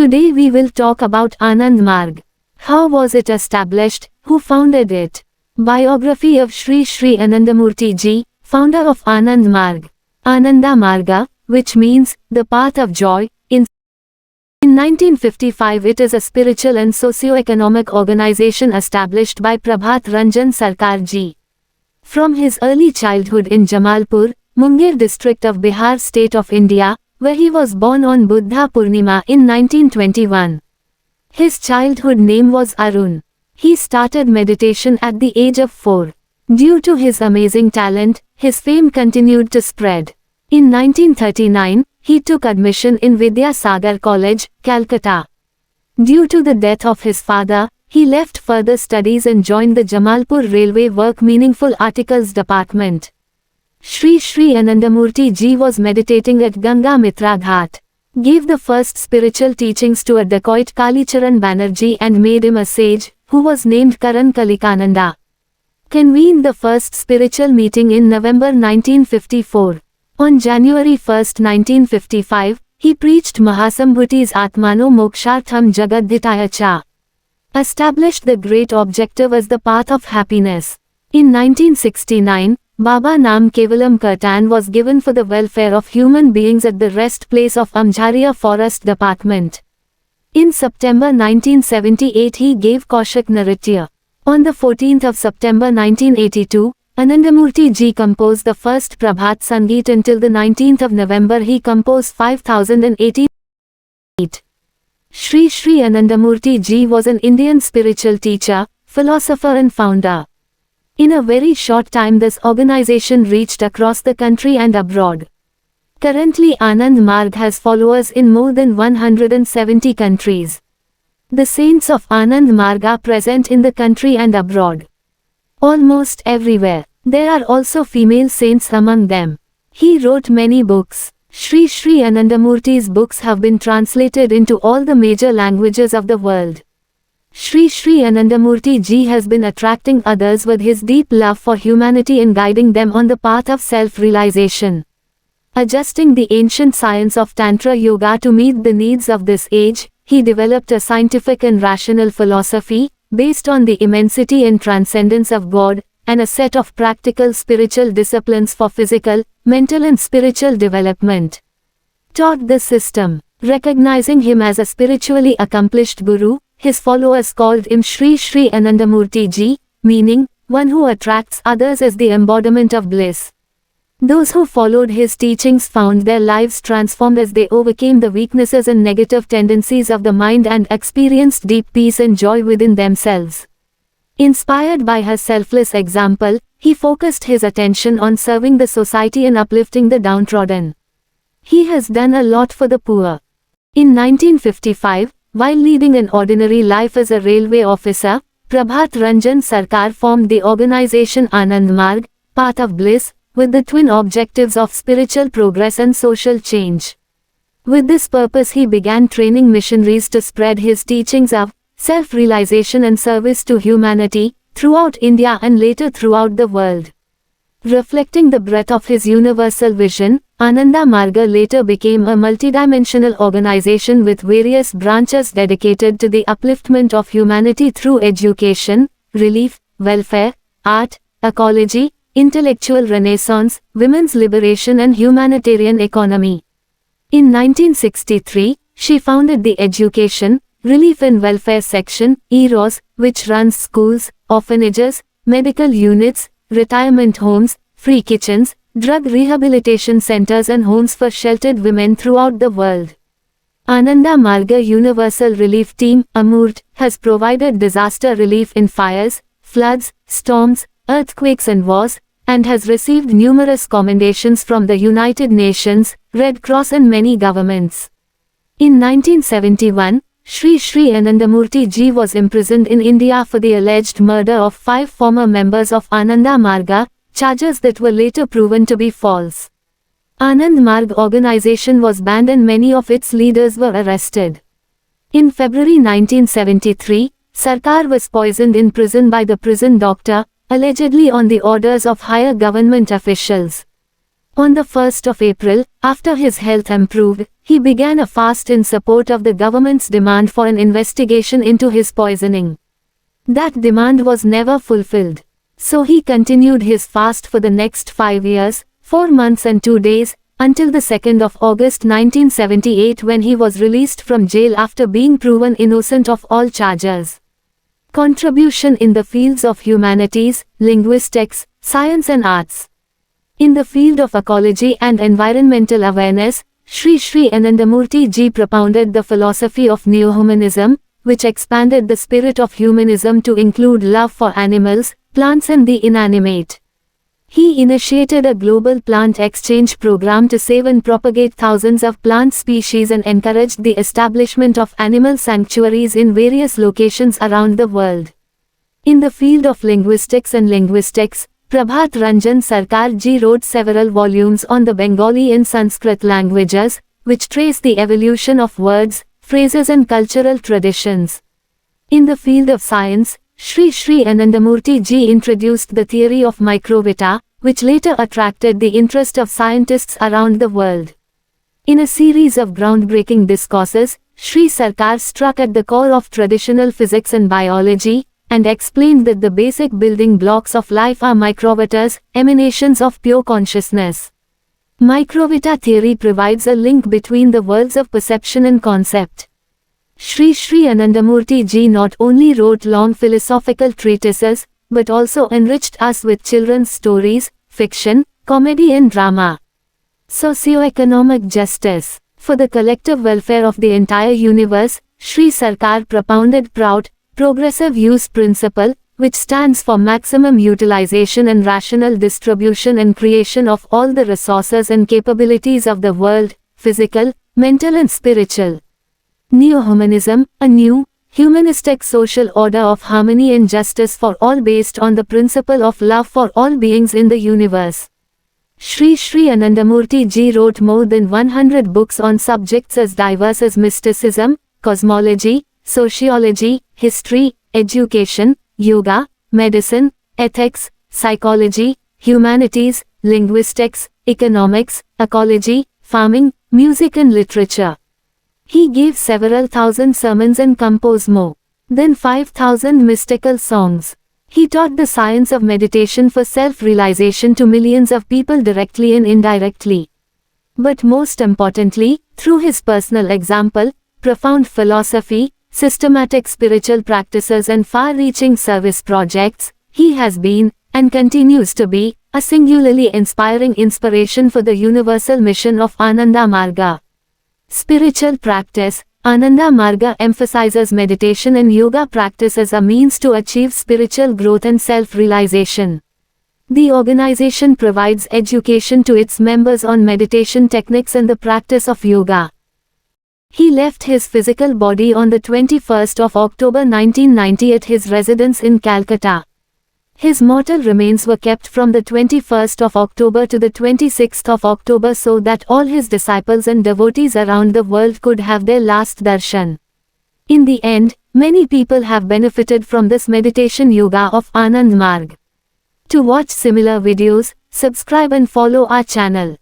Today we will talk about Anand Marg. How was it established? Who founded it? Biography of Sri Sri Anandamurti Ji, founder of Anand Marg. Ananda Marga, which means the path of joy. In 1955 it is a spiritual and socio-economic organization established by Prabhat Ranjan Sarkar Ji. From his early childhood in Jamalpur, Munger district of Bihar state of India, where he was born on Buddha Purnima in 1921. His childhood name was Arun. He started meditation at the age of 4. Due to his amazing talent, his fame continued to spread. In 1939, he took admission in Vidya Sagar College, Calcutta. Due to the death of his father, he left further studies and joined the Jamalpur Railway Work Meaningful Articles Department. Sri Sri Anandamurti Ji was meditating at Ganga Mitra Ghat, gave the first spiritual teachings to a dacoit Kalicharan Banerjee and made him a sage, who was named Karan Kalikananda. Convened the first spiritual meeting in November 1954. On January 1, 1955, he preached Mahasambhuti's Atmano Mokshartham Jagadhitaya Cha. Established the great objective as the path of happiness. In 1969, Baba Nam Kevalam Kirtan was given for the welfare of human beings at the rest place of Amjharia Forest Department. In September 1978 he gave Kaushik Naritya. On the 14th of September 1982, Anandamurti Ji composed the first Prabhat Sangeet. Until the 19th of November he composed 5080. Sri Sri Anandamurti Ji was an Indian spiritual teacher, philosopher and founder. In a very short time this organization reached across the country and abroad. Currently Anand Marg has followers in more than 170 countries. The saints of Anand Marg are present in the country and abroad. Almost everywhere. There are also female saints among them. He wrote many books. Sri Sri Anandamurti's books have been translated into all the major languages of the world. Sri Sri Anandamurti Ji has been attracting others with his deep love for humanity and guiding them on the path of self-realization. Adjusting the ancient science of Tantra Yoga to meet the needs of this age, he developed a scientific and rational philosophy, based on the immensity and transcendence of God, and a set of practical spiritual disciplines for physical, mental and spiritual development. Taught this system. Recognizing him as a spiritually accomplished guru, his followers called him Sri Sri Anandamurti Ji, meaning, one who attracts others as the embodiment of bliss. Those who followed his teachings found their lives transformed as they overcame the weaknesses and negative tendencies of the mind and experienced deep peace and joy within themselves. Inspired by her selfless example, he focused his attention on serving the society and uplifting the downtrodden. He has done a lot for the poor. In 1955, while leading an ordinary life as a railway officer, Prabhat Ranjan Sarkar formed the organization Anand Marg, Path of Bliss, with the twin objectives of spiritual progress and social change. With this purpose he began training missionaries to spread his teachings of self-realization and service to humanity, throughout India and later throughout the world. Reflecting the breadth of his universal vision, Ananda Marga later became a multidimensional organization with various branches dedicated to the upliftment of humanity through education, relief, welfare, art, ecology, intellectual renaissance, women's liberation and humanitarian economy. In 1963, she founded the Education, Relief and Welfare Section, EROS, which runs schools, orphanages, medical units, retirement homes, free kitchens, drug rehabilitation centers and homes for sheltered women throughout the world. Ananda Marga Universal Relief Team, AMURT, has provided disaster relief in fires, floods, storms, earthquakes and wars, and has received numerous commendations from the United Nations, Red Cross and many governments. In 1971, Sri Sri Anandamurti Ji was imprisoned in India for the alleged murder of 5 former members of Ananda Marga, charges that were later proven to be false. Anand Marg organization was banned and many of its leaders were arrested. In February 1973, Sarkar was poisoned in prison by the prison doctor, allegedly on the orders of higher government officials. On the 1st of April, after his health improved, he began a fast in support of the government's demand for an investigation into his poisoning. That demand was never fulfilled. So he continued his fast for the next 5 years, 4 months and 2 days, until the 2nd of August 1978 when he was released from jail after being proven innocent of all charges. Contribution in the fields of humanities, linguistics, science and arts. In the field of ecology and environmental awareness, Sri Sri Anandamurti Ji propounded the philosophy of neo-humanism, which expanded the spirit of humanism to include love for animals, plants and the inanimate. He initiated a global plant exchange program to save and propagate thousands of plant species and encouraged the establishment of animal sanctuaries in various locations around the world. In the field of linguistics, Prabhat Ranjan Sarkar Ji wrote several volumes on the Bengali and Sanskrit languages, which trace the evolution of words, phrases and cultural traditions. In the field of science, Sri Sri Anandamurti Ji introduced the theory of microvita, which later attracted the interest of scientists around the world. In a series of groundbreaking discourses, Sri Sarkar struck at the core of traditional physics and biology, and explained that the basic building blocks of life are microvitas, emanations of pure consciousness. Microvita theory provides a link between the worlds of perception and concept. Sri Sri Anandamurti Ji not only wrote long philosophical treatises, but also enriched us with children's stories, fiction, comedy and drama. Socioeconomic justice. For the collective welfare of the entire universe, Sri Sarkar propounded PROUD, Progressive Use Principle, which stands for maximum utilization and rational distribution and creation of all the resources and capabilities of the world, physical, mental and spiritual. Neo-humanism, a new, humanistic social order of harmony and justice for all based on the principle of love for all beings in the universe. Sri Sri Anandamurti Ji wrote more than 100 books on subjects as diverse as mysticism, cosmology, sociology, history, education, yoga, medicine, ethics, psychology, humanities, linguistics, economics, ecology, farming, music and literature. He gave several thousand sermons and composed more than 5,000 mystical songs. He taught the science of meditation for self-realization to millions of people directly and indirectly. But most importantly, through his personal example, profound philosophy, systematic spiritual practices and far-reaching service projects, he has been, and continues to be, a singularly inspiring inspiration for the universal mission of Ananda Marga. Spiritual practice. Ananda Marga emphasizes meditation and yoga practice as a means to achieve spiritual growth and self-realization. The organization provides education to its members on meditation techniques and the practice of yoga. He left his physical body on the 21st of October 1990 at his residence in Calcutta. His mortal remains were kept from the 21st of October to the 26th of October so that all his disciples and devotees around the world could have their last darshan. In the end, many people have benefited from this meditation yoga of Anand Marg. To watch similar videos, subscribe and follow our channel.